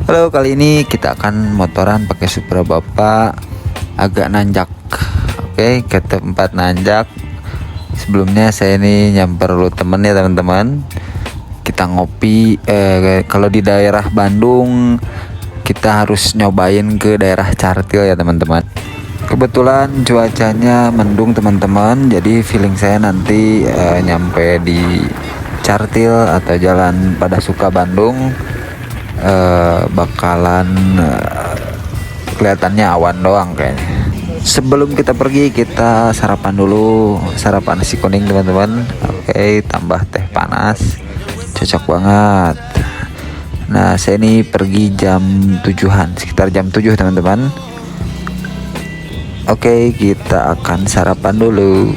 Halo, kali ini kita akan motoran pakai Supra Bapak, agak nanjak. Oke, ke tempat nanjak. Sebelumnya saya ini nyamper dulu temen ya teman-teman. Kita ngopi. Kalau di daerah Bandung kita harus nyobain ke daerah Cartil ya teman-teman. Kebetulan cuacanya mendung teman-teman, jadi feeling saya nanti nyampe di Cartil atau Jalan Padasuka Bandung bakalan kelihatannya awan doang kayaknya. Sebelum kita pergi kita sarapan dulu, sarapan nasi kuning teman-teman. Oke, tambah teh panas, cocok banget. Nah, saya ini pergi jam 7-an, sekitar jam 7 teman-teman. Oke, kita akan sarapan dulu.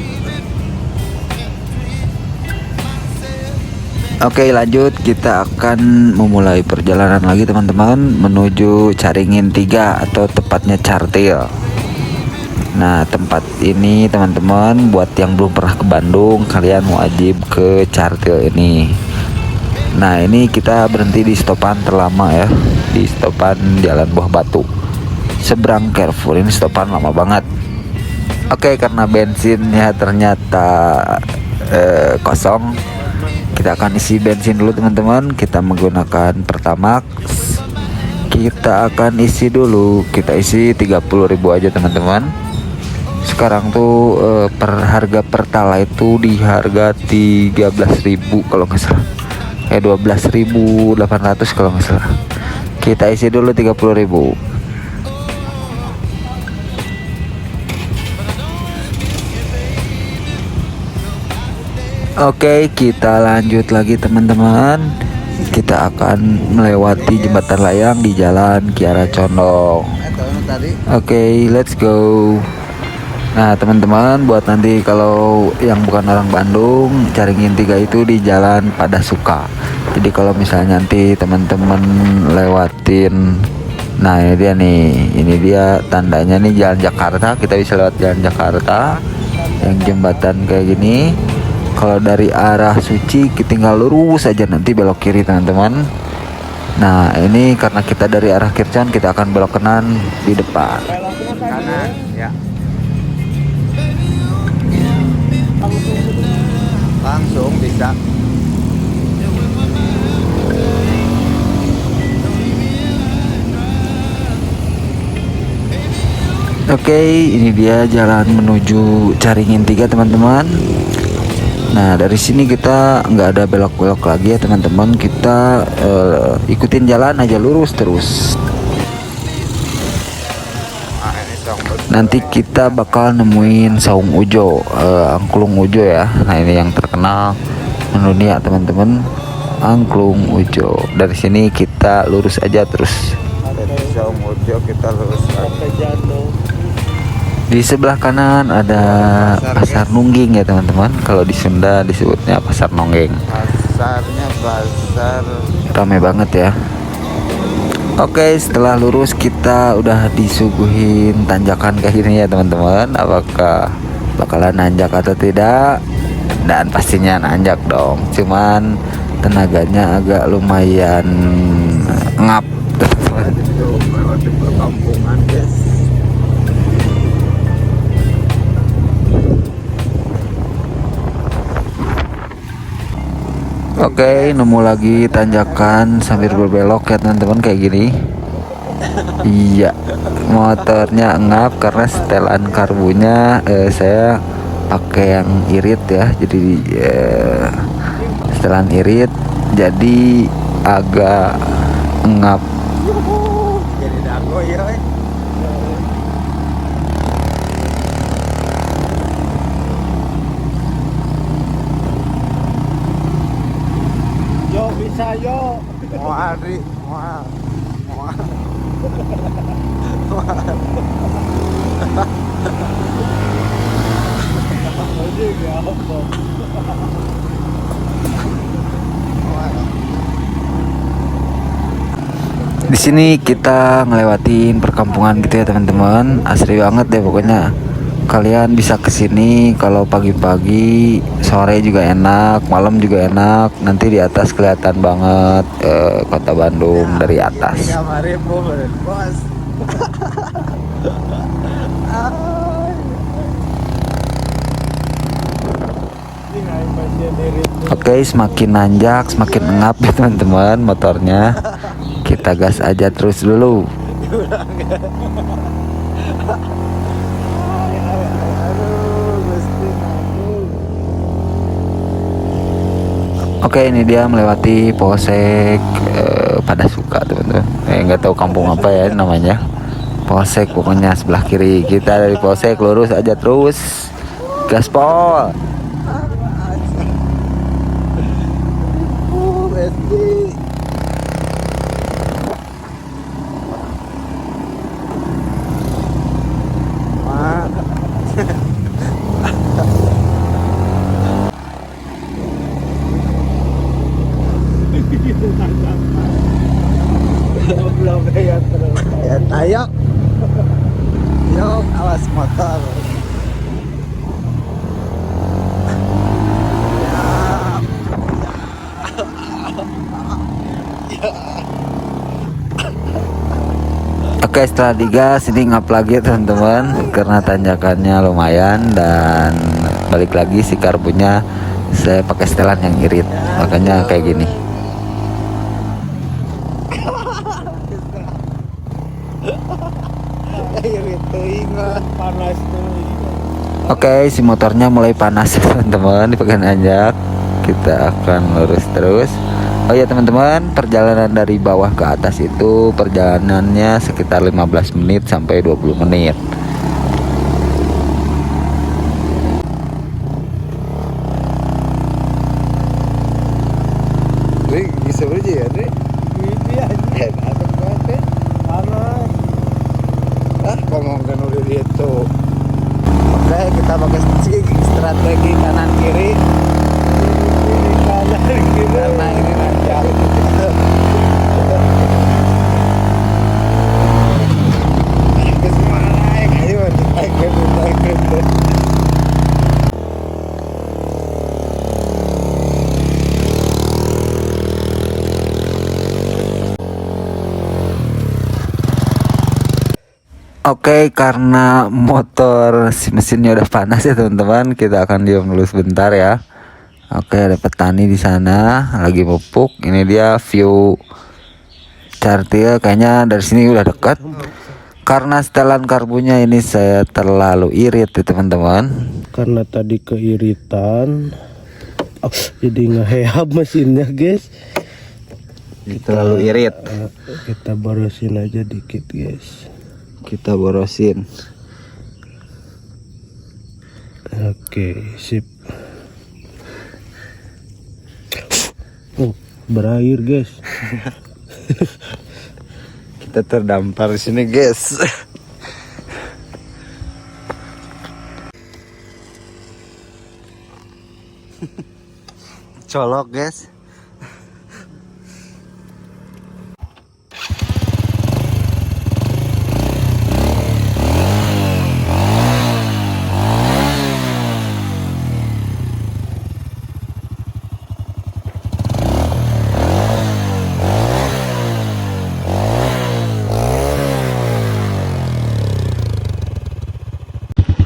Oke, lanjut, kita akan memulai perjalanan lagi teman-teman menuju Caringin 3 atau tepatnya Cartil. Nah, tempat ini teman-teman buat yang belum pernah ke Bandung, kalian wajib ke Cartil ini. Nah, ini kita berhenti di stopan terlama ya, di stopan Jalan Buah Batu, seberang Carrefour. Ini stopan lama banget. Oke, karena bensinnya ternyata kosong, kita akan isi bensin dulu teman-teman. Kita menggunakan Pertamax. Kita akan isi dulu, kita isi 30.000 aja teman-teman. Sekarang tuh harga Pertalite itu di harga 13.000 kalau nggak salah, 12.800 kalau nggak salah. Kita isi dulu 30.000. Oke, kita lanjut lagi teman-teman. Kita akan melewati jembatan layang di Jalan Kiara Condong. Oke, let's go. Nah teman-teman, buat nanti kalau yang bukan orang Bandung, Caringin 3 itu di Jalan Padasuka. Jadi kalau misalnya nanti teman-teman lewatin, nah ini dia tandanya nih Jalan Jakarta. Kita bisa lewat Jalan Jakarta yang jembatan kayak gini. Kalau dari arah Suci kita tinggal lurus aja, nanti belok kiri teman-teman. Nah ini karena kita dari arah Kircon, kita akan belok kanan di depan. Kanan ya. Langsung bisa. Oke, ini dia jalan menuju Caringin 3 teman-teman. Nah dari sini kita nggak ada belok-belok lagi ya teman-teman. Kita ikutin jalan aja lurus terus. Nanti kita bakal nemuin Saung Ujo, Angklung Ujo ya. Nah ini yang terkenal mendunia teman-teman, Angklung Ujo. Dari sini kita lurus aja terus. Saung Ujo kita lurus sampai jatuh. Di sebelah kanan ada Pasar Nungging ya teman-teman. Kalau di Sunda disebutnya Pasar Nonggeng. Pasarnya pasar rame banget ya. Oke, setelah lurus kita udah disuguhin tanjakan kayak gini ya teman-teman. Apakah bakalan nanjak atau tidak? Dan pastinya nanjak dong. Cuman tenaganya agak lumayan ngap teman-teman. Perkampungan guys. Oke, nemu lagi tanjakan sambil berbelok ya teman-teman kayak gini. Iya, motornya ngap karena setelan karbunya saya pakai yang irit ya. Jadi setelan irit jadi agak ngap. Jadi dago ya. Bisa yo. Mau Adri, mau. Di sini kita ngelewatin perkampungan gitu ya teman-teman. Asri banget deh pokoknya. Kalian bisa kesini kalau pagi-pagi, sore juga enak, malam juga enak. Nanti di atas kelihatan banget kota Bandung dari atas. Oke, semakin nanjak, semakin ngap ya teman-teman motornya. Kita gas aja terus dulu. Oke, ini dia melewati Polsek pada suka teman-teman. Nggak tahu kampung apa ya namanya. Polsek pokoknya sebelah kiri. Kita dari Polsek lurus aja terus. Gaspol. Ayo, yuk, awas motor. Oke, setelah digas ini ngap lagi teman-teman karena tanjakannya lumayan dan balik lagi si karbunya saya pakai setelan yang irit makanya kayak gini. Oke, si motornya mulai panas teman-teman di bagian nanjak. Kita akan lurus terus. Oh ya teman-teman, perjalanan dari bawah ke atas itu perjalanannya sekitar 15 menit sampai 20 menit. Bisa berji ya, Dri? Iya, adem banget, panas. Ngomongkan udah itu. Oke, kita pakai strategi kanan kiri. Kanan kiri karena ini nanjak. Ke semua naik, ayo naik. Oke, karena motor si mesinnya udah panas ya teman-teman, kita akan diam dulu sebentar ya. Oke, ada petani di sana lagi pupuk. Ini dia view Cartier, kayaknya dari sini udah dekat. Karena setelan karbunya ini saya terlalu irit ya teman-teman. Karena tadi keiritan, jadi ngehehab mesinnya guys. Terlalu irit. Kita borosin aja dikit guys. Kita borosin. Oke, sip. Berair guys. Kita terdampar di sini guys. Colok guys.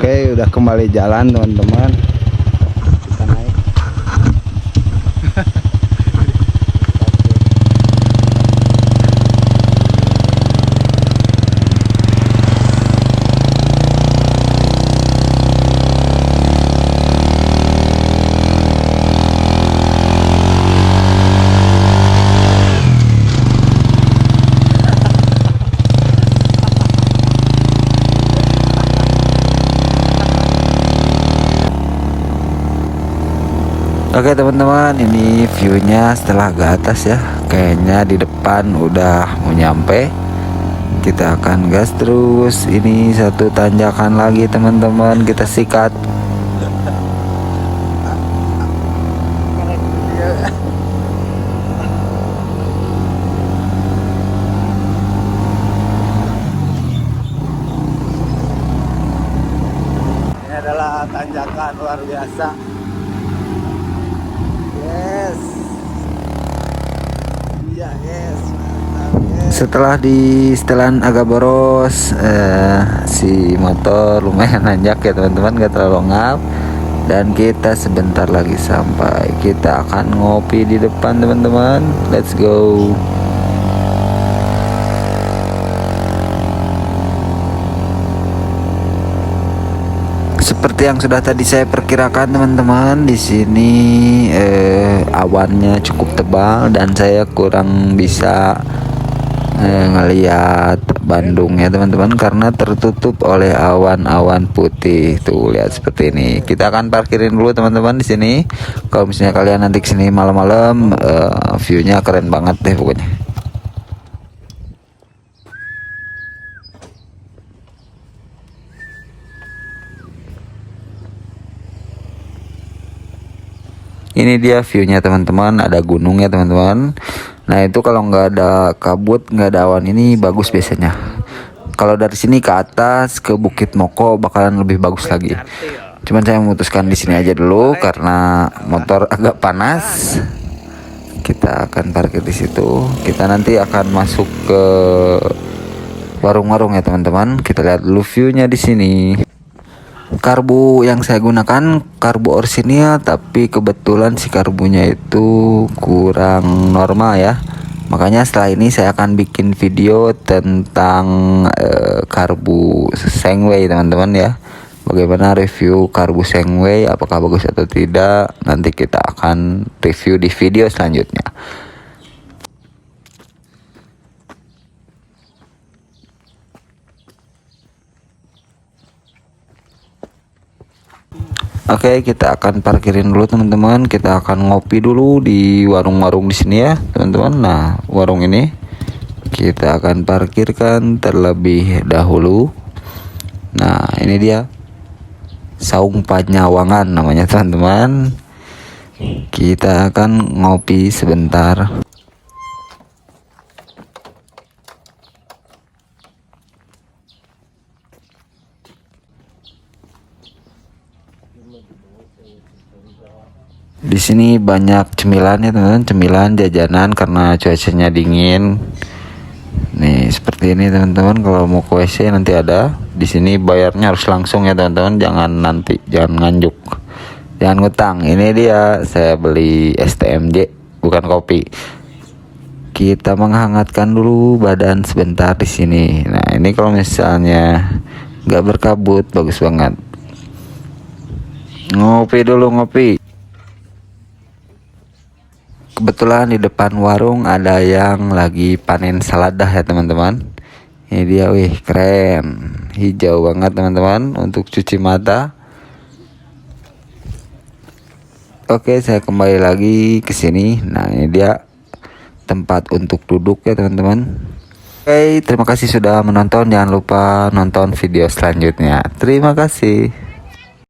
Oke, udah kembali jalan teman-teman. Kita naik. Oke teman-teman, ini viewnya setelah ke atas ya. Kayaknya di depan udah mau nyampe. Kita akan gas terus. Ini satu tanjakan lagi teman-teman, kita sikat. pemandangan luar biasa. Yes. Iya, yes. Mantap, yes. Setelah di setelan agak boros, si motor lumayan nanjak ya teman-teman, gak terlalu ngap. Dan kita sebentar lagi sampai. Kita akan ngopi di depan teman-teman. Let's go. Seperti yang sudah tadi saya perkirakan teman-teman, di sini awannya cukup tebal dan saya kurang bisa ngelihat Bandung ya teman-teman, karena tertutup oleh awan-awan putih. Tuh lihat seperti ini. Kita akan parkirin dulu teman-teman di sini. Kalau misalnya kalian nanti kesini malam-malam, view-nya keren banget deh pokoknya. Ini dia view-nya teman-teman, ada gunung ya teman-teman. Nah itu kalau nggak ada kabut, nggak ada awan, ini bagus biasanya. Kalau dari sini ke atas ke Bukit Moko bakalan lebih bagus lagi. Cuman saya memutuskan di sini aja dulu karena motor agak panas. Kita akan parkir di situ. Kita nanti akan masuk ke warung-warung ya teman-teman. Kita lihat dulu view-nya di sini. Karbu yang saya gunakan karbu Orsinia, tapi kebetulan si karbunya itu kurang normal ya. Makanya setelah ini saya akan bikin video tentang karbu Sengway teman-teman ya. Bagaimana review karbu Sengway, apakah bagus atau tidak, nanti kita akan review di video selanjutnya. Oke, kita akan parkirin dulu teman-teman. Kita akan ngopi dulu di warung-warung di sini ya, teman-teman. Nah, warung ini kita akan parkirkan terlebih dahulu. Nah, ini dia Saung Panyawangan namanya, teman-teman. Kita akan ngopi sebentar. Di sini banyak cemilan ya teman-teman, cemilan jajanan karena cuacanya dingin. Nih seperti ini teman-teman, kalau mau ke WC nanti ada. Di sini bayarnya harus langsung ya teman-teman, jangan nganjuk, jangan ngutang. Ini dia saya beli STMJ, bukan kopi. Kita menghangatkan dulu badan sebentar di sini. Nah ini kalau misalnya nggak berkabut bagus banget. Ngopi dulu, ngopi. Kebetulan di depan warung ada yang lagi panen saladah ya teman-teman. Ini dia, wih keren, hijau banget teman-teman untuk cuci mata. Oke, saya kembali lagi ke sini. Nah ini dia tempat untuk duduk ya teman-teman. Oke, terima kasih sudah menonton. Jangan lupa nonton video selanjutnya. Terima kasih.